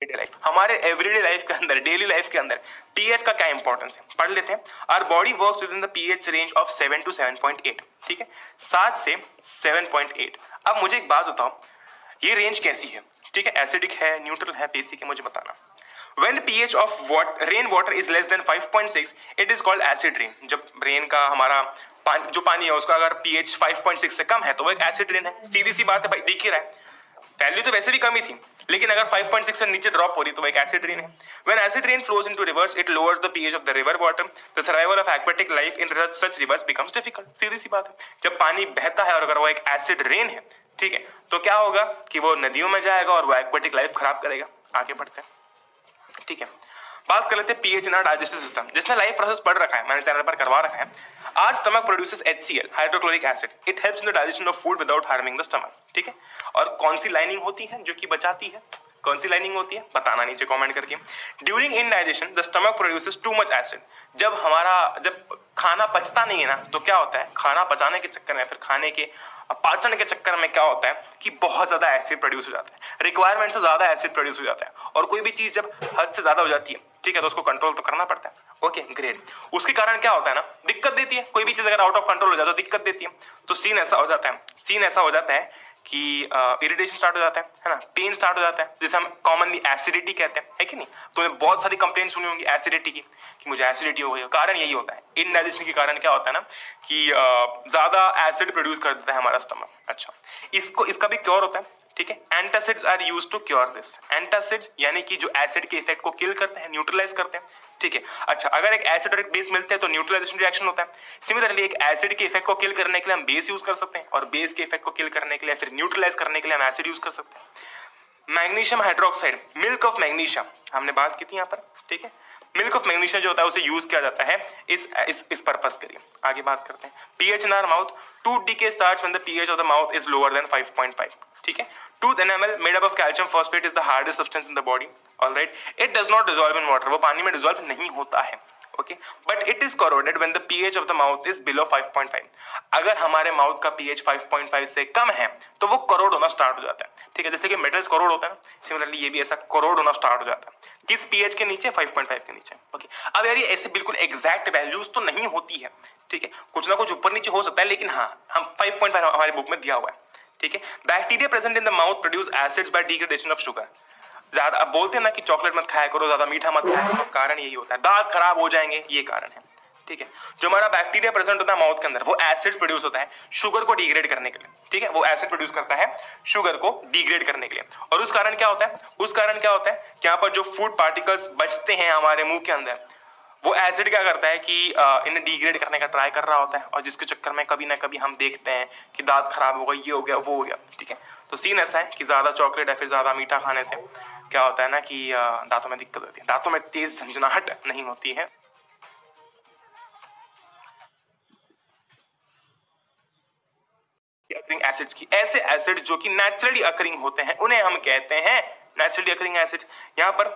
Life, हमारे everyday life के अंदर, डेली लाइफ के अंदर पीएच का क्या इंपॉर्टेंस है पढ़ लेते हैं। Our body works within the pH range of 7 to 7.8, ठीक है, 7 से 7.8। अब मुझे एक बात बताओ, ये रेंज कैसी है? ठीक है, एसिडिक है, न्यूट्रल है, बेसिक है, मुझे बताना। When pH of rain water is less than 5.6, it is called acid rain। जब रेन का हमारा जो पानी है उसका अगर pH 5.6 से कम है तो वो एक एसिड रेन है। सीधी सी बात है भाई, दिख ही रहा है, वैल्यू तो वैसे भी कम ही थी, लेकिन अगर 5.6 से नीचे ड्रॉप हो रही तो वो एक एसिड रेन है। When acid rain flows into rivers, it lowers the pH of the river water. The survival of aquatic life in such rivers becomes difficult। सीधी सी बात है, जब पानी बहता है और अगर वो एक एसिड रेन है, ठीक है, तो क्या होगा कि वो नदियों में जाएगा और वो एक्वाटिक लाइफ खराब करेगा। आगे बढ़ते हैं, ठीक है, बात कर लेते हैं pH in our digestive system. जिसने लाइफ प्रोसेस पढ़ रखा है, मैंने चैनल पर करवा रखा है। आज stomach produces HCl, hydrochloric acid. It helps in the digestion of food without harming the stomach, ठीक है। और कौन सी लाइनिंग होती है जो कि बचाती है? कौन सी लाइनिंग होती है बताना नीचे कमेंट करके। During indigestion the stomach produces too much acid. जब खाना पचता नहीं है ना, तो क्या होता है, खाना पचाने के चक्कर में, फिर खाने के पाचन के चक्कर में क्या होता है कि बहुत ज्यादा एसिड प्रोड्यूस हो जाता है, रिक्वायरमेंट से ज्यादा एसिड प्रोड्यूस हो जाता है। और कोई भी चीज जब हद से ज्यादा हो जाती है, ठीक है, तो उसको कंट्रोल तो करना पड़ता है। Okay great. उसके कारण क्या होता है ना, दिक्कत देती है। कोई भी चीज अगर आउट ऑफ कंट्रोल हो जाए तो दिक्कत देती है। तो सीन ऐसा हो जाता है कि इरिटेशन स्टार्ट हो जाता है ना, पेन स्टार्ट हो जाता है, जिसे हम कॉमनली एसिडिटी कहते हैं, है कि नहीं। तो बहुत सारी कंप्लेंट सुनी होंगी एसिडिटी की कि मुझे एसिडिटी हो गई। कारण यही होता है, इनडाइजेशन के कारण क्या होता है ना कि ज्यादा एसिड प्रोड्यूस कर देता है हमारा स्टमक। अच्छा, इसका भी क्योर होता है, ठीक है। Antacids are used to cure this. Antacids यानी कि जो एसिड के इफेक्ट को किल करते हैं, न्यूट्रलाइज करते हैं, ठीक है। अच्छा, अगर एक एसिड और एक बेस मिलते हैं तो न्यूट्रलाइजेशन रिएक्शन होता है। सिमिलरली एक एसिड के इफेक्ट को किल करने के लिए हम बेस यूज कर सकते हैं और बेस के इफेक्ट को किल करने के लिए फिर न्यूट्रलाइज करने के लिए हम एसिड यूज कर सकते हैं। Magnesium hydroxide, milk of magnesium, हमने बात की थी यहाँ पर, ठीक है। मिल्क ऑफ मैग्नीशियम जो होता है उसे यूज किया जाता है इस पर्पस के लिए। आगे बात करते हैं pH in our mouth. Tooth decay starts when the pH of the mouth is lower than 5.5, ठीक है। Tooth enamel made up of calcium phosphate is the hardest substance in the body, alright. It does not dissolve in water, वो पानी में dissolve नहीं होता है, okay, but it is corroded when the pH of the mouth is below 5.5। अगर हमारे mouth का pH 5.5 से कम है तो वो करोड होना स्टार्ट हो जाता है, ठीक है। जैसे कि मेटल्स करोड होता है ना, सिमिलरली ये भी ऐसा करोड होना स्टार्ट हो जाता है। किस पीएच के नीचे? 5.5 के नीचे, ओके। अब यार ये ऐसे बिल्कुल एग्जैक्ट वैल्यूज तो नहीं होती है, ठीक है, कुछ ना कुछ ऊपर नीचे हो सकता है, लेकिन हाँ, हम 5.5 हमारी बुक में दिया हुआ है, ठीक है। Bacteria present in the mouth produce acids bye degradation of sugar. ज्यादा, अब बोलते हैं ना कि चॉकलेट मत खाया करो, ज्यादा मीठा मत खाया करो, कारण यही होता है, दांत खराब हो जाएंगे, ये कारण है, ठीक है। जो हमारा बैक्टीरिया प्रेजेंट होता है माउथ के अंदर, वो एसिड्स प्रोड्यूस होता है शुगर को डिग्रेड करने के लिए, ठीक है। वो एसिड प्रोड्यूस करता है शुगर को डिग्रेड करने के लिए। और उस कारण क्या होता है कि यहाँ पर जो फूड पार्टिकल्स बचते हैं हमारे मुंह के अंदर, वो एसिड क्या करता है कि इन्हें डिग्रेड करने का ट्राई कर रहा होता है, और जिसके चक्कर में कभी ना कभी हम देखते हैं कि दांत खराब हो गया, ये हो गया, वो हो गया, ठीक है। तो सीन ऐसा है कि ज्यादा चॉकलेट या फिर ज्यादा मीठा खाने से क्या होता है ना कि दांतों में दिक्कत होती है, दांतों में तेज झंझनाहट नहीं होती है। एसिड्स की, ऐसे एसिड जो कि नेचुरली अकरिंग होते हैं उन्हें हम कहते हैं नेचुरली अकरिंग एसिड्स। यहाँ पर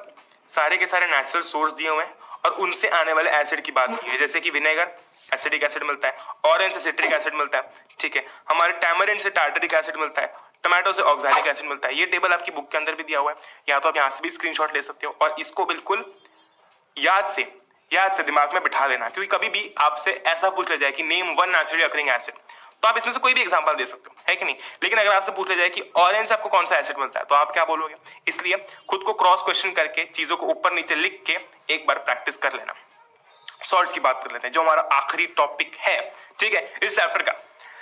सारे के सारे नेचुरल सोर्स दिए हुए हैं और उनसे आने वाले एसिड की बात की है, जैसे कि विनेगर एसिडिक एसिड मिलता है, ऑरेंज से सिट्रिक एसिड मिलता है, ठीक है। हमारे टैमरिन से टार्टरिक एसिड मिलता है, टमाटो से ऑक्सैलिक एसिड मिलता है। ये टेबल आपकी बुक के अंदर भी दिया हुआ है, या तो आप यहाँ से भी स्क्रीनशॉट ले सकते हो और इसको बिल्कुल याद से दिमाग में बिठा लेना, क्योंकि कभी भी आपसे ऐसा पूछ लिया जाए कि name one naturally occurring acid, तो आप इसमें से कोई भी एग्जांपल दे सकते हो, है कि नहीं। लेकिन अगर आपसे पूछ लिया जाए कि ऑरेंज से आपको कौन सा एसिड मिलता है, तो आप क्या बोलोगे। इसलिए खुद को क्रॉस क्वेश्चन करके चीजों को ऊपर नीचे लिख के एक बार प्रैक्टिस कर लेना। सॉल्ट्स की बात कर लेते हैं, जो हमारा आखिरी टॉपिक है, ठीक है, इस चैप्टर का।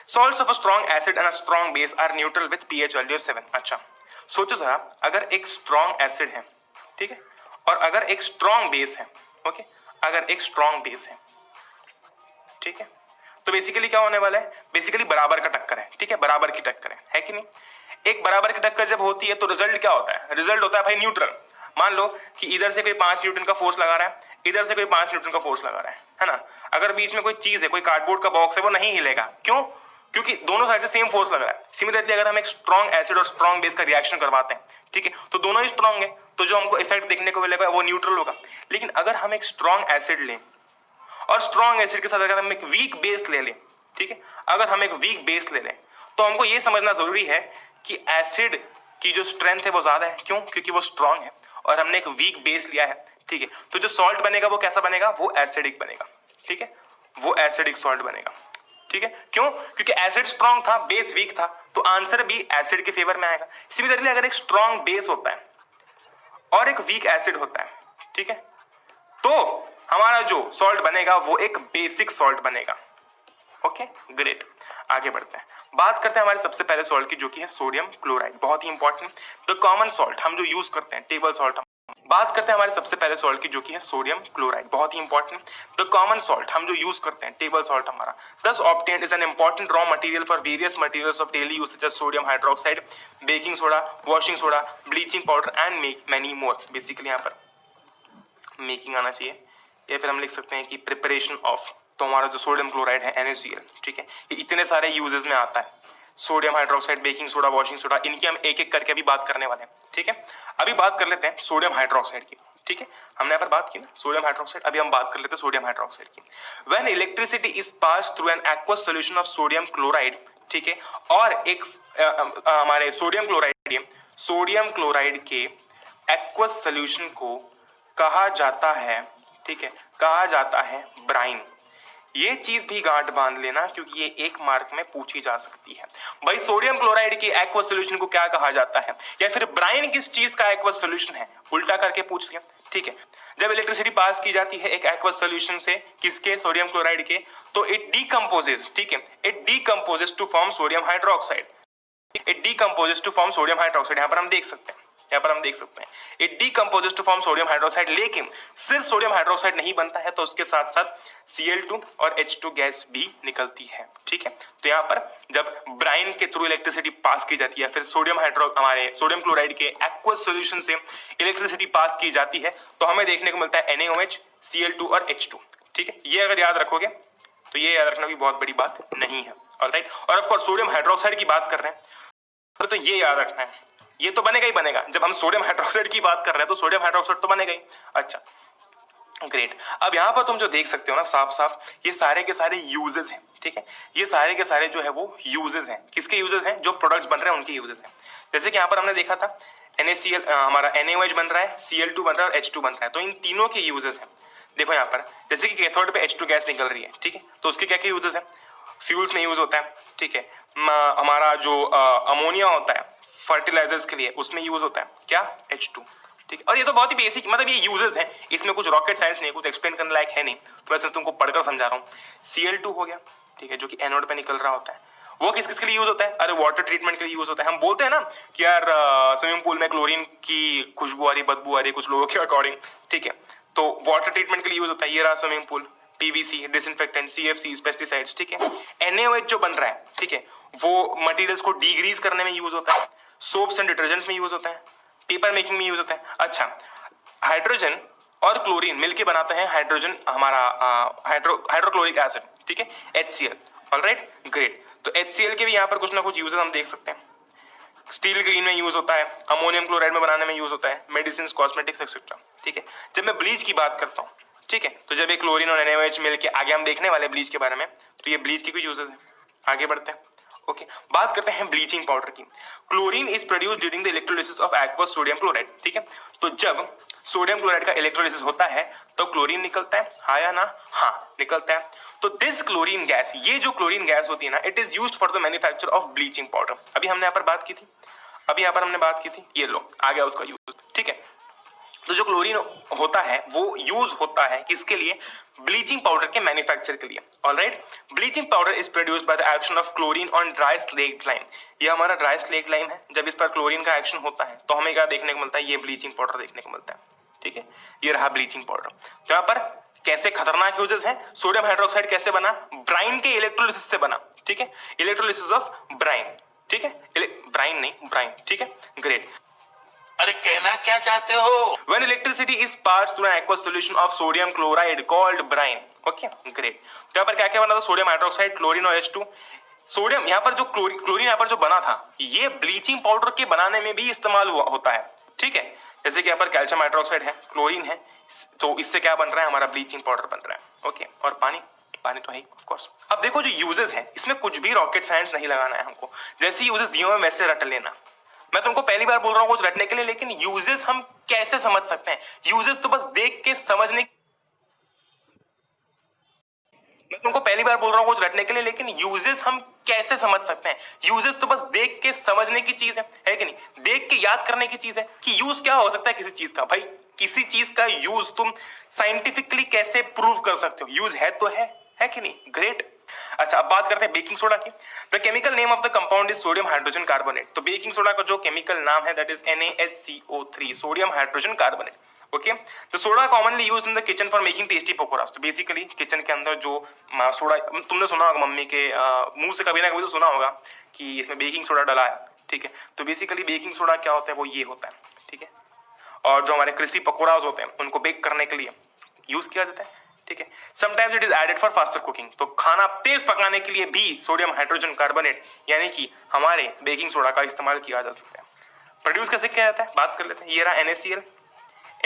Salts of a strong acid and a strong base are neutral with pH value of 7। अच्छा, सोचो जरा, अगर एक स्ट्रॉन्ग एसिड है, ठीक है, और अगर एक स्ट्रॉन्ग बेस है, ओके, अगर एक स्ट्रॉन्ग बेस है, ठीक है, तो बेसिकली क्या होने वाला है, बेसिकली बराबर का टक्कर है, ठीक है, बराबर की टक्कर है कि नहीं। एक बराबर की टक्कर जब होती है तो रिजल्ट क्या होता है, रिजल्ट होता है भाई न्यूट्रल। मान लो कि इधर से कोई 5 न्यूटन का फोर्स लगा रहा है, इधर से कोई 5 न्यूटन का फोर्स लगा रहा है ना। अगर बीच में कोई चीज है, कोई कार्डबोर्ड का बॉक्स है, वो नहीं हिलेगा, क्यों? क्योंकि दोनों साइड से सेम फोर्स लग रहा है। सिमिलरली अगर हम एक स्ट्रॉन्ग एसिड और स्ट्रॉन्ग बेस का रिएक्शन करवाते हैं, ठीक है, तो दोनों ही स्ट्रॉन्ग है, तो जो हमको इफेक्ट देखने को मिलेगा वो न्यूट्रल होगा। लेकिन अगर हम एक स्ट्रॉन्ग एसिड लें और स्ट्रॉन्ग एसिड के साथ अगर हम एक वीक बेस ले लें, ठीक है, अगर हम एक वीक बेस ले लें, तो हमको ये समझना जरूरी है कि एसिड की जो स्ट्रेंथ है वो ज्यादा है, क्यों? क्योंकि वो स्ट्रॉन्ग है, और हमने एक वीक बेस लिया है, ठीक है, तो जो सॉल्ट बनेगा वो कैसा बनेगा, वो एसिडिक बनेगा, ठीक है, वो एसिडिक सॉल्ट बनेगा, ठीक है। क्यों? क्योंकि एसिड स्ट्रॉन्ग था, बेस वीक था, तो आंसर भी एसिड के फेवर में आएगा। सिमिलरली अगर एक स्ट्रॉन्ग बेस होता है और एक वीक एसिड होता है, ठीक है, तो हमारा जो सॉल्ट बनेगा वो एक बेसिक सॉल्ट बनेगा। ओके ग्रेट, आगे बढ़ते हैं, बात करते हैं हमारे सबसे पहले सॉल्ट की, जो कि है सोडियम क्लोराइड, बहुत ही इंपॉर्टेंट, तो कॉमन सॉल्ट हम जो यूज करते हैं, टेबल सॉल्ट। बात करते हैं हमारे सबसे पहले सॉल्ट की, जो कि है सोडियम क्लोराइड, बहुत ही इंपॉर्टेंट, तो कॉमन सॉल्ट हम जो यूज करते हैं, टेबल सॉल्ट हमारा, thus obtained is an important raw material for various materials of daily use such as sodium hydroxide, baking soda, washing soda, bleaching powder and many more। Basically यहाँ पर making आना चाहिए, या फिर हम लिख सकते हैं कि प्रिपरेशन ऑफ, तो हमारा जो सोडियम क्लोराइड है NaCl, ठीक है, ये इतने सारे यूजेस में आता है, sodium hydroxide, baking soda, washing soda, इनकी हम एक एक करके अभी बात करने वाले हैं, ठीक है। अभी बात कर लेते हैं सोडियम हाइड्रोक्साइड की, ठीक है, हमने यहाँ पर बात की ना सोडियम हाइड्रोक्साइड, अभी हम बात कर लेते हैं सोडियम हाइड्रोक्साइड की। When electricity is pass through an aqueous solution of sodium chloride, ठीक है, और एक हमारे सोडियम क्लोराइड के एक्वस सॉल्यूशन को कहा जाता है, ठीक है, कहा जाता है ब्राइन। ये चीज भी गांठ बांध लेना, क्योंकि ये एक मार्क में पूछी जा सकती है। भाई सोडियम क्लोराइड के एक्वस सॉल्यूशन को क्या कहा जाता है, या फिर ब्राइन किस चीज का एक्वस सॉल्यूशन है, उल्टा करके पूछ लिया, ठीक है। जब इलेक्ट्रिसिटी पास की जाती है एक एक्वस सॉल्यूशन से, किसके, सोडियम क्लोराइड के, तो इट डीकंपोजेस, ठीक है, it decomposes to form sodium hydroxide, it decomposes to form sodium hydroxide, यहाँ पर हम देख सकते हैं, यहाँ पर हम देख सकते हैं it decomposes to form sodium hydroxide. लेकिन सिर्फ सोडियम हाइड्रोक्साइड नहीं बनता है, तो उसके साथ साथ Cl2 और H2 गैस भी निकलती है, ठीक है। तो यहाँ पर जब ब्राइन के थ्रू इलेक्ट्रिसिटी पास की जाती है, फिर हमारे सोडियम क्लोराइड के एक्वस सॉल्यूशन से इलेक्ट्रिसिटी पास की जाती है, तो हमें देखने को मिलता है NaOH, Cl2 और H2, ठीक है। ये अगर याद रखोगे तो ये याद रखना भी बहुत बड़ी बात नहीं है, ऑलराइट। और ऑफ कोर्स सोडियम हाइड्रोक्साइड की बात कर रहे हैं तो ये याद रखना है, ये तो बनेगा ही बनेगा, जब हम सोडियम हाइड्रोक्साइड की बात कर रहे हैं तो सोडियम हाइड्रोक्साइड तो बनेगा ही। अच्छा ग्रेट, अब यहां पर तुम जो देख सकते हो ना साफ साफ, ये सारे के सारे यूजेस हैं, ठीक है, ये सारे के सारे जो है वो यूजेस हैं, किसके यूजेस हैं, जो प्रोडक्ट्स बन रहे हैं उनके यूजेस हैं। जैसे कि यहाँ पर हमने देखा था NaCl, हमारा NaOH बन रहा है, Cl2 बन रहा है और H2 बन रहा है, तो इन तीनों के यूजेस हैं। देखो यहाँ पर जैसे कि कैथोड पे H2 गैस निकल रही है, ठीक है, तो उसके क्या क्या यूजेस हैं, फ्यूल्स में यूज होता है, ठीक है, हमारा जो अमोनिया होता है फर्टिलाइजर्स के लिए, उसमें यूज होता है क्या, H2, ठीक है। और ये तो बहुत ही बेसिक, मतलब ये यूजेस हैं, इसमें कुछ रॉकेट साइंस नहीं, कुछ एक्सप्लेन करने लायक है नहीं, तो मैं सिर्फ तुमको पढ़कर समझा रहा हूँ। Cl2 हो गया, ठीक है, जो कि एनोड पे निकल रहा होता है, वो किस किस के लिए यूज होता है, अरे वाटर ट्रीटमेंट के लिए यूज होता है। हम बोलते हैं ना कि यार स्विमिंग पूल में क्लोरीन की खुशबू आ रही, बदबू आ रही कुछ लोगों के अकॉर्डिंग, ठीक है, तो वाटर ट्रीटमेंट के लिए यूज होता है, ये रहा swimming pool, PVC, disinfectant, CFC, pesticides, ठीक है। NaOH जो बन रहा है, ठीक है, वो मटेरियल्स को डीग्रीज करने में यूज होता है, सोप्स एंड डिटर्जेंट्स में यूज होता है, पेपर मेकिंग में यूज होता है। अच्छा, हाइड्रोजन और क्लोरीन मिलके बनाते हैं हाइड्रोजन, हमारा हाइड्रोक्लोरिक एसिड, ठीक है, HCl, ऑलराइट ग्रेट। तो HCl के भी यहाँ पर कुछ ना कुछ यूजेस हम देख सकते हैं, स्टील क्लीन में यूज होता है, अमोनियम क्लोराइड में बनाने में यूज होता है, मेडिसिन, कॉस्मेटिक्स एक्सेट्रा, ठीक है। जब मैं ब्लीच की बात करता हूँ, ठीक है, तो जब ये क्लोरीन और NaOH मिलके, आगे हम देखने वाले ब्लीच के बारे में, तो ये ब्लीच की कुछ यूजेस है, आगे बढ़ते हैं। ओके, बात करते हैं ब्लीचिंग पाउडर की। Chlorine is produced during the electrolysis of aqueous sodium chloride, ठीक है, तो जब सोडियम क्लोराइड का इलेक्ट्रोलिसिस होता है तो क्लोरीन निकलता है, हाँ या ना, हाँ निकलता है। तो दिस क्लोरीन गैस, ये जो क्लोरीन गैस होती है ना, it is used for the manufacture of bleaching powder. अभी हमने यहाँ पर बात की थी, ये लो आ गया उसका यूज, ठीक है। तो जो क्लोरीन होता है वो यूज होता है किसके लिए, ब्लीचिंग पाउडर के मैन्युफैक्चर के लिए, alright. Bleaching powder is produced by the action of chlorine on dry slaked lime. ये हमारा ड्राई स्लेट लाइन है, जब इस पर क्लोरीन का एक्शन होता है तो हमें क्या देखने को मिलता है, ये ब्लीचिंग पाउडर देखने को मिलता है, ठीक है। ये रहा ब्लीचिंग पाउडर। तो यहाँ पर कैसे खतरनाक यूजेस है, सोडियम हाइड्रोक्साइड कैसे बना, ब्राइन के इलेक्ट्रोलिसिस से बना, ठीक है, इलेक्ट्रोलिसिस ऑफ ब्राइन, ठीक है, ब्राइन, ठीक है, ग्रेट। अरे कहना क्या चाहते हो? When electricity is passed through an aqueous solution of sodium chloride called brine, okay, great। तो यहाँ पर क्या क्या बना था, सोडियम हाइड्रोक्साइड, क्लोरीन और H2। सोडियम यहाँ पर जो क्लोरीन यहाँ पर जो बना था, ये ब्लीचिंग पाउडर के बनाने में भी इस्तेमाल होता है, ठीक है। जैसे कि यहाँ पर कैल्शियम हाइड्रोक्साइड है, क्लोरीन है, तो इससे क्या बन रहा है, हमारा ब्लीचिंग पाउडर बन रहा है, ओके। और पानी तो है ऑफ कोर्स। अब देखो जो यूजेस है, इसमें कुछ भी रॉकेट साइंस नहीं लगाना है हमको, जैसे यूजेस दिए हुए वैसे रट लेना। मैं तुमको पहली बार बोल रहा हूँ कुछ रटने के लिए, लेकिन यूजेस हम कैसे समझ सकते हैं? यूजेस तो बस देख के समझने, मैं तुमको पहली बार बोल रहा हूँ कुछ रटने के लिए, लेकिन यूजेस हम कैसे समझ सकते हैं? यूजेस तो बस देख के समझने की चीज है कि नहीं? देख के याद करने की चीज है कि यूज क्या हो सकता है किसी चीज का। भाई किसी चीज का यूज तुम साइंटिफिकली कैसे प्रूव कर सकते हो? यूज है तो है कि नहीं? ग्रेट। अच्छा, अब बात करते हैं बेकिंग सोडा की। The chemical name of the compound is sodium hydrogen carbonate. तो बेकिंग सोडा का जो केमिकल नाम है that is NaHCO3, sodium hydrogen carbonate. Okay, तो soda commonly used in the kitchen for making tasty pakoras. तो basically kitchen के अंदर जो सोडा, तुमने सुना होगा मम्मी के मुंह से कभी ना कभी तो सुना होगा कि इसमें बेकिंग सोडा डाला है, ठीक है? तो बेसिकली बेकिंग सोडा क्या होता है, वो ये होता है, ठीक है? और जो हमारे क्रिस्पी पकोड़ास होते हैं उनको बेक करने के लिए यूज किया जाता है, ठीक है? Sometimes it is added for faster cooking. तो खाना तेज पकाने के लिए भी सोडियम हाइड्रोजन कार्बोनेट यानी कि हमारे बेकिंग सोडा का इस्तेमाल किया जा सकता है। प्रोड्यूस कैसे किया जाता है बात कर लेते हैं। ये रहा NaCl,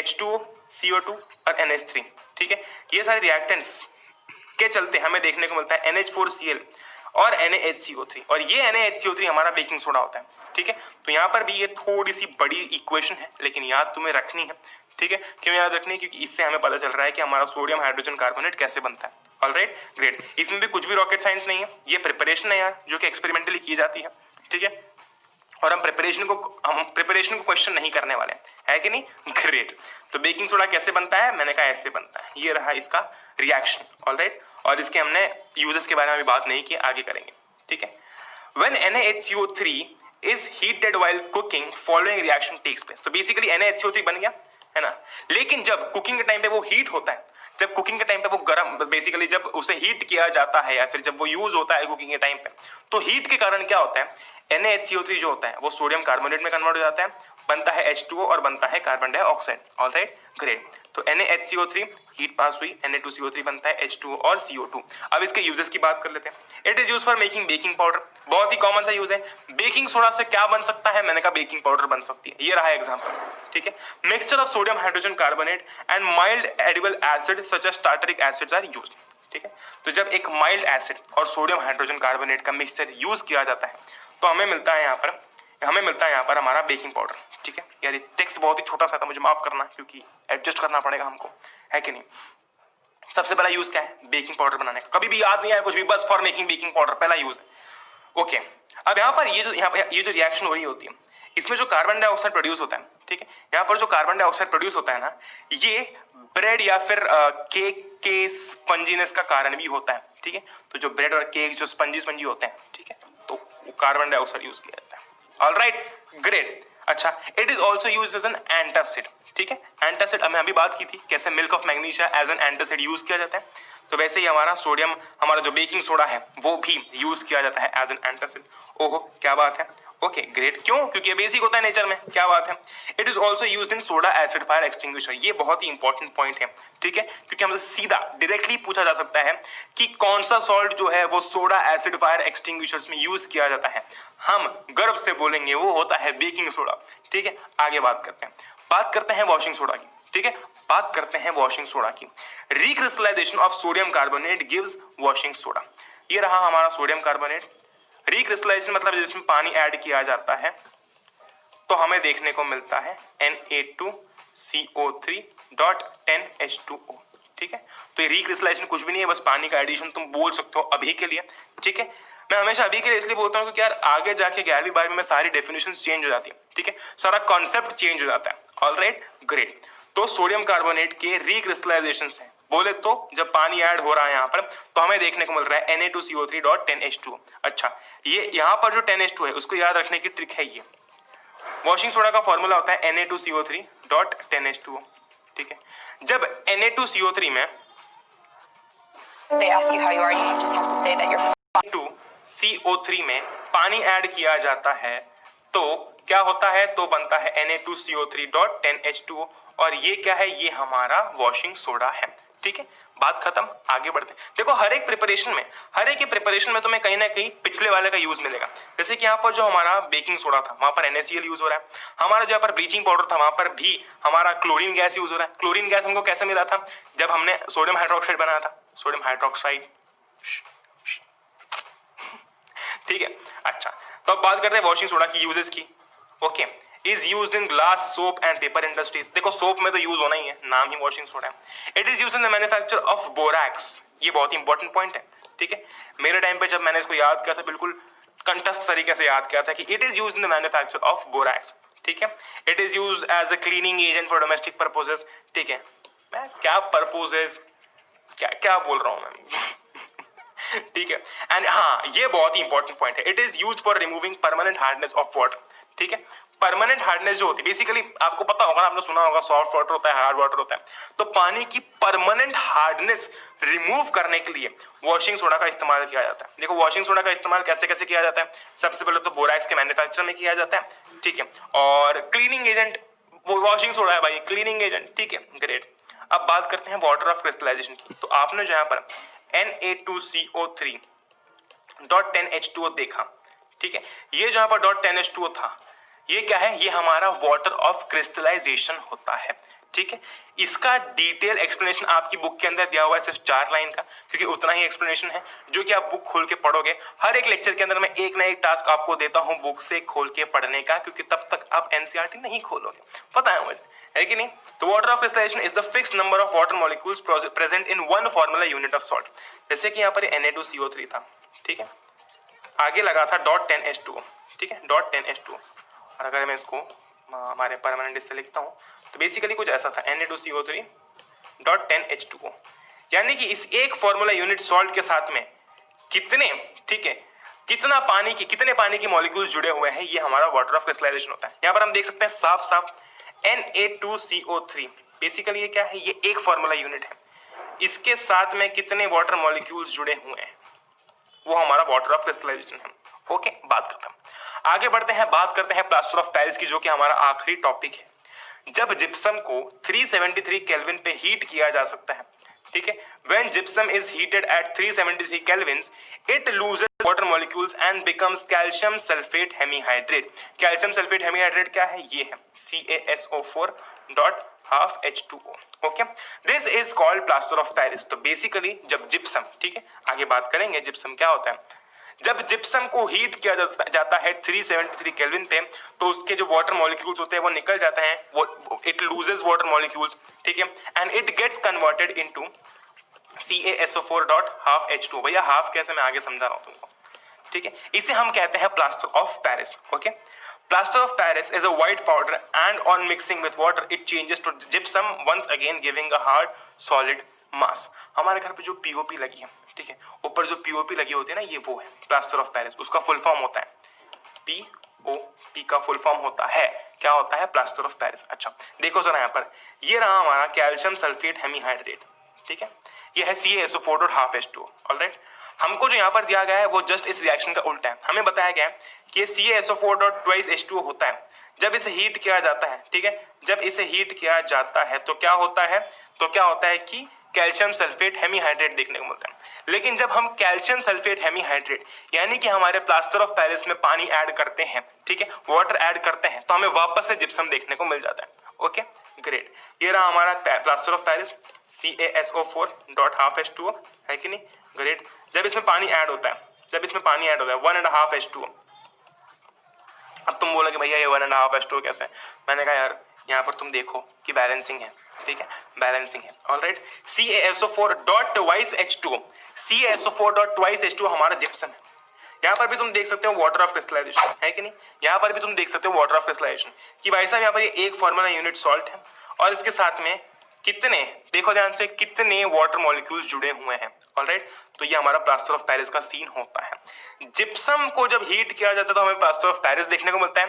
H2O, CO2 और NH3, ठीक है? ये सारे रिएक्टेंट्स के चलते हमें देखने को मिलता है NH4Cl और NaHCO3, और ये NaHCO3 हमारा बेकिंग सोडा होता है, ठीक है? तो यहाँ पर भी ये थोड़ी सी बड़ी इक्वेशन है, लेकिन याद तुम्हें रखनी है, ठीक है? क्यों याद रखनी है? क्योंकि इससे हमें पता चल रहा है कि हमारा सोडियम हाइड्रोजन कार्बोनेट कैसे बनता है। Alright, great. इसमें भी कुछ भी रॉकेट साइंस नहीं है, ये प्रिपरेशन है यार, जो कि एक्सपेरिमेंटली की जाती है, ठीक है? और हम प्रिपरेशन को क्वेश्चन नहीं करने वाले है कि नहीं? ग्रेट। तो बेकिंग सोडा कैसे बनता है? मैंने कहा ऐसे बनता है। ये रहा इसका रिएक्शन, ऑलराइट। और इसके हमने यूजेस के बारे में अभी बात नहीं की, आगे करेंगे, ठीक है? When NaHCO3 is heated while cooking, following reaction takes place. तो बेसिकली NaHCO3 बन गया, है ना? लेकिन जब कुकिंग के टाइम पे वो हीट होता है, जब कुकिंग के टाइम पे वो गर्म, बेसिकली जब उसे हीट किया जाता है या फिर जब वो यूज होता है कुकिंग के टाइम पे, तो हीट के कारण क्या होता है? NaHCO3 जो होता है वो सोडियम कार्बोनेट में कन्वर्ट हो जाता है, बनता है H2O और बनता है कार्बन डाइऑक्साइड। Alright, great. तो NaHCO3 हीट पास हुई, Na2CO3 बनता है H2O और CO2। अब इसके यूजेस की बात कर लेते हैं। It is use for making baking powder, बहुत ही कॉमन सा यूज है। बेकिंग सोडा से क्या बन सकता है? मैंने कहा बेकिंग पाउडर बन सकती है। ये रहा एग्जांपल, ठीक है? Mixture of sodium hydrogen carbonate and mild edible acid such as tartaric acids are used, ठीक है? तो जब एक माइल्ड एसिड और सोडियम हाइड्रोजन कार्बोनेट का मिक्सचर यूज किया जाता है तो हमें मिलता है यहाँ पर हमारा बेकिंग पाउडर, ठीक है? यार टेक्स्ट बहुत ही छोटा सा था, मुझे माफ करना, क्योंकि एडजस्ट करना पड़ेगा हमको, है कि नहीं? सबसे पहला यूज क्या है बेकिंग पाउडर बनाने का? कभी भी याद नहीं आया कुछ भी, बस फॉर मेकिंग बेकिंग पाउडर पहला यूज है। ओके, अब यहाँ पर ये जो रिएक्शन हो रही होती है, इसमें जो कार्बन डाइऑक्साइड प्रोड्यूस होता है, ठीक है? यहाँ पर जो कार्बन डाइऑक्साइड प्रोड्यूस होता है ना, ये ब्रेड या फिर केक के स्पंजीनेस का कारण भी होता है, ठीक है? तो जो ब्रेड और केक जो स्पंजी होते हैं, ठीक है, तो वो कार्बन डाइऑक्साइड यूज किया जाता है। Alright, great. अच्छा, it is also use as an antacid, ठीक है? एंटासिड हमने अभी बात की थी कैसे milk of magnesia as an antacid use किया जाता है, तो वैसे ही हमारा जो बेकिंग सोडा है वो भी यूज किया जाता है एज एन एंटासिड। ओहो, क्या बात है। Okay, great. क्यों? क्योंकि ये बेसिक होता है नेचर में, क्या बात है। It is also use in soda acid fire extinguisher, ये बहुत ही इंपॉर्टेंट पॉइंट है, ठीक है? क्योंकि हमसे सीधा डायरेक्टली पूछा जा सकता है कि कौन सा सॉल्ट जो है वो सोडा एसिड फायर एक्सटिंग्विशर्स में यूज किया जाता है, हम गर्व से बोलेंगे वो होता है बेकिंग सोडा, ठीक है? आगे बात करते हैं वॉशिंग सोडा की, ठीक है? बात करते हैं वॉशिंग सोडा की। Recrystallisation of sodium carbonate gives washing soda. ये रहा हमारा सोडियम कार्बोनेट। रिक्रिस्टलाइजेशन मतलब जिसमें पानी ऐड किया जाता है तो हमें देखने को मिलता है Na2CO3.10H2O, ठीक है? तो ये रिक्रिस्टलाइजेशन कुछ भी नहीं है, बस पानी का एडिशन तुम बोल सकते हो अभी के लिए, ठीक है? मैं हमेशा अभी के लिए इसलिए बोलता हूँ क्योंकि यार आगे जाके 11वीं 12वीं में सारी डेफिनेशंस चेंज हो जाती है, ठीक है? सारा कॉन्सेप्ट चेंज हो जाता है। Alright, great. तो सोडियम कार्बोनेट के रिक्रिस्टलाइजेशन से बोले तो जब पानी ऐड हो रहा है यहाँ पर तो हमें देखने को मिल रहा है Na2CO3.10H2O। अच्छा, ये यहाँ पर जो 10H2 है उसको याद रखने की ट्रिक है। ये वॉशिंग सोडा का फॉर्मूला होता है Na2CO3.10H2O, ठीक है? जब Na2CO3 में They ask you how you are, you just have to say that you're Na2CO3 में पानी ऐड किया जाता है तो क्या होता है? तो बनता है Na2CO3.10H2O, और ये क्या है? ये हमारा वॉशिंग सोडा है, ठीक है? बात खत्म, आगे बढ़ते हैं। देखो हर एक प्रिपरेशन में तुम्हें कहीं ना कहीं पिछले वाले का यूज मिलेगा। जैसे कि यहाँ पर जो हमारा बेकिंग सोडा था वहां पर NaCl यूज हो रहा है, हमारा जहाँ पर ब्लीचिंग पाउडर था वहां पर भी हमारा क्लोरीन गैस यूज हो रहा है। क्लोरीन गैस हमको कैसे मिला था? जब हमने सोडियम हाइड्रोक्साइड बनाया था, सोडियम हाइड्रोक्साइड, ठीक है? अच्छा, तो अब बात करते हैं वॉशिंग सोडा की यूजेस की। Okay, is used in glass, soap and paper industries. देखो सोप में तो यूज होना ही है, नाम ही वॉशिंग सोडा है। It is used in the manufacture of borax, ये बहुत ही इंपॉर्टेंट पॉइंट है, ठीक है। मेरे टाइम पे जब मैंने इसको याद किया था, बिल्कुल कंटस्ट तरीके से याद किया था कि it is used in the manufacture of borax, ठीक है। It is used as a cleaning agent for domestic purposes, ठीक है। मैं क्या पर्पसेस, क्या क्या बोल रहा हूं मैं ठीक है। एंड हाँ, ये बहुत ही इंपॉर्टेंट पॉइंट है, it is used for removing permanent hardness of water, ठीक है। परमानेंट हार्डनेस जो होती है, बेसिकली आपको पता होगा, आपने सुना होगा सॉफ्ट वाटर होता है, हार्ड वाटर होता है, तो पानी की परमानेंट हार्डनेस रिमूव करने के लिए वॉशिंग सोडा का इस्तेमाल किया जाता है। देखो वॉशिंग सोडा का इस्तेमाल कैसे कैसे किया जाता है, सबसे पहले तो बोरैक्स के मैन्युफैक्चर में किया जाता है, ठीक है। और क्लीनिंग एजेंट, वो वॉशिंग सोडा है भाई, क्लीनिंग एजेंट, ठीक है, ग्रेट। अब बात करते हैं वाटर ऑफ क्रिस्टलाइजेशन की। तो आपने जो यहाँ पर Na2CO3.10H2O देखा, ठीक है, ये जहां पर .10H2O था, ये क्या है, ये हमारा वाटर ऑफ क्रिस्टलाइजेशन होता है, ठीक है। इसका डिटेल एक्सप्लेनेशन आपकी बुक के अंदर दिया हुआ है, सिर्फ 4 लाइन का, क्योंकि उतना ही एक्सप्लेनेशन है जो कि आप बुक खोल के पढ़ोगे। हर एक लेक्चर के अंदर मैं एक ना एक टास्क आपको देता हूं बुक से खोल के पढ़ने का, क्योंकि तब तक आप एनसीईआरटी नहीं खोलोगे, पता है मुझे, है कि नहीं। तो water of crystallisation is the fixed number of water molecules present in one formula unit of salt. जैसे कि यहाँ पर Na2CO3 था, ठीक है, आगे लगा था .10H2O, ठीक है, .10H2O। और अगर मैं इसको हमारे परमानेंट से लिखता हूं तो बेसिकली कुछ ऐसा था, Na2CO3.10H2O। यानी कि इस एक फॉर्मूला यूनिट सॉल्ट के साथ में कितने, ठीक है, कितने पानी की मॉलिक्यूल्स जुड़े हुए हैं, ये हमारा वाटर ऑफ क्रिस्टलाइजेशन होता है। यहां पर हम देख सकते हैं साफ साफ Na2CO3, बेसिकली ये क्या है, ये एक फॉर्मूला यूनिट है, इसके साथ में कितने वाटर मॉलिक्यूल्स जुड़े हुए हैं, वो हमारा वाटर ऑफ क्रिस्टलाइजेशन है। ओके, बात खत्म, आगे बढ़ते हैं, बात करते हैं प्लास्टर ऑफ पेरिस की, जो कि हमारा आखिरी टॉपिक है। जब जिप्सम को 373 केल्विन पे हीट किया जा सकता है, ठीक है, when gypsum is heated at 373 kelvins it loses water molecules and becomes calcium sulphate hemihydrate. Calcium sulphate hemihydrate क्या है, ये है CaSO4.12H2O। Okay, this is called plaster of Paris. तो बेसिकली जब जिप्सम, ठीक है, आगे बात करेंगे जिप्सम क्या होता है। जब जिप्सम को हीट किया जाता है 373 केल्विन पे, तो उसके जो वाटर मॉलिक्यूल्स होते हैं वो निकल जाते हैं, वो इट लूजेस वाटर मॉलिक्यूल्स, ठीक है, and it gets converted into CaSO4.12H2O। भैया हाफ कैसे, मैं आगे समझा रहा हूं तुमको, ठीक है। इसे हम कहते हैं plaster of Paris. Okay, plaster of Paris is a white powder and on mixing with water it changes to gypsum once again giving a hard solid mass. हमारे घर पे जो पीओपी लगी है, ठीक है, ऊपर जो पीओपी लगी होती है ना, ये वो है प्लास्टर ऑफ पेरिस। उसका फुल फॉर्म होता है पीओपी, का फुल फॉर्म होता है, क्या होता है, प्लास्टर ऑफ पेरिस। अच्छा देखो जरा यहाँ पर, ये रहा हमारा कैल्शियम सल्फेट हेमीहाइड्रेट, ठीक है, ये है CaSO4.12H2O। ऑलराइट, हमको जो यहाँ पर दिया गया है वो जस्ट इस रिएक्शन का उल्टा है। हमें बताया गया है कि CaSO4.12H2O होता है जब इसे हीट किया जाता है, ठीक है, जब इसे हीट किया जाता है तो क्या होता है, कि कैल्शियम सल्फेट हेमीहाइड्रेट देखने को मिलता है। लेकिन जब हम कैल्शियम सल्फेट हेमीहाइड्रेट यानी कि हमारे प्लास्टर ऑफ पेरिस में पानी ऐड करते हैं, ठीक है, वाटर ऐड करते हैं, तो हमें वापस से जिप्सम देखने को मिल जाता है। ओके, ग्रेट, ये रहा हमारा प्लास्टर ऑफ पेरिस CaSO4.12H2O, है कि नहीं, ग्रेट। जब इसमें पानी ऐड होता है, 1.5H2O। अब तुम बोलोगे भैया ये 1.5H2O कैसे, मैंने कहा यार यहाँ पर तुम देखो कि बैलेंसिंग है, ठीक है, बैलेंसिंग है। ऑलराइट, CaSO4.2H2O हमारा जिप्सम है। यहाँ पर भी तुम देख सकते हो वाटर ऑफ क्रिस्टलाइजेशन, है कि नहीं, यहाँ पर भी तुम देख सकते हो वाटर ऑफ क्रिस्टलाइजेशन कि भाई साहब यहाँ पर ये एक फॉर्मूला यूनिट सॉल्ट है और इसके साथ में कितने, देखो ध्यान से, कितने वाटर मॉलिक्यूल्स जुड़े हुए हैं। ऑलराइट, तो ये हमारा प्लास्टर ऑफ पेरिस का सीन होता है। जिप्सम को जब हीट किया जाता है तो हमें प्लास्टर ऑफ पेरिस देखने को मिलता है।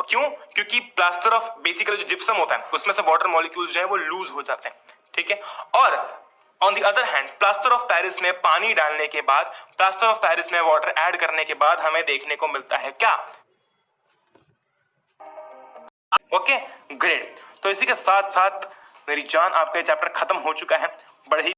क्यों, क्योंकि प्लास्टर ऑफ बेसिकली जो जिप्सम होता है उसमें से वाटर मॉलिक्यूल्स जो है वो लूज हो जाते हैं, ठीक है। और on the other hand plaster of Paris में पानी डालने के बाद, प्लास्टर ऑफ पेरिस में वाटर ऐड करने के बाद हमें देखने को मिलता है क्या, ओके, ग्रेट। तो इसी के साथ साथ मेरी जान आपका चैप्टर खत्म हो चुका है, बड़े ही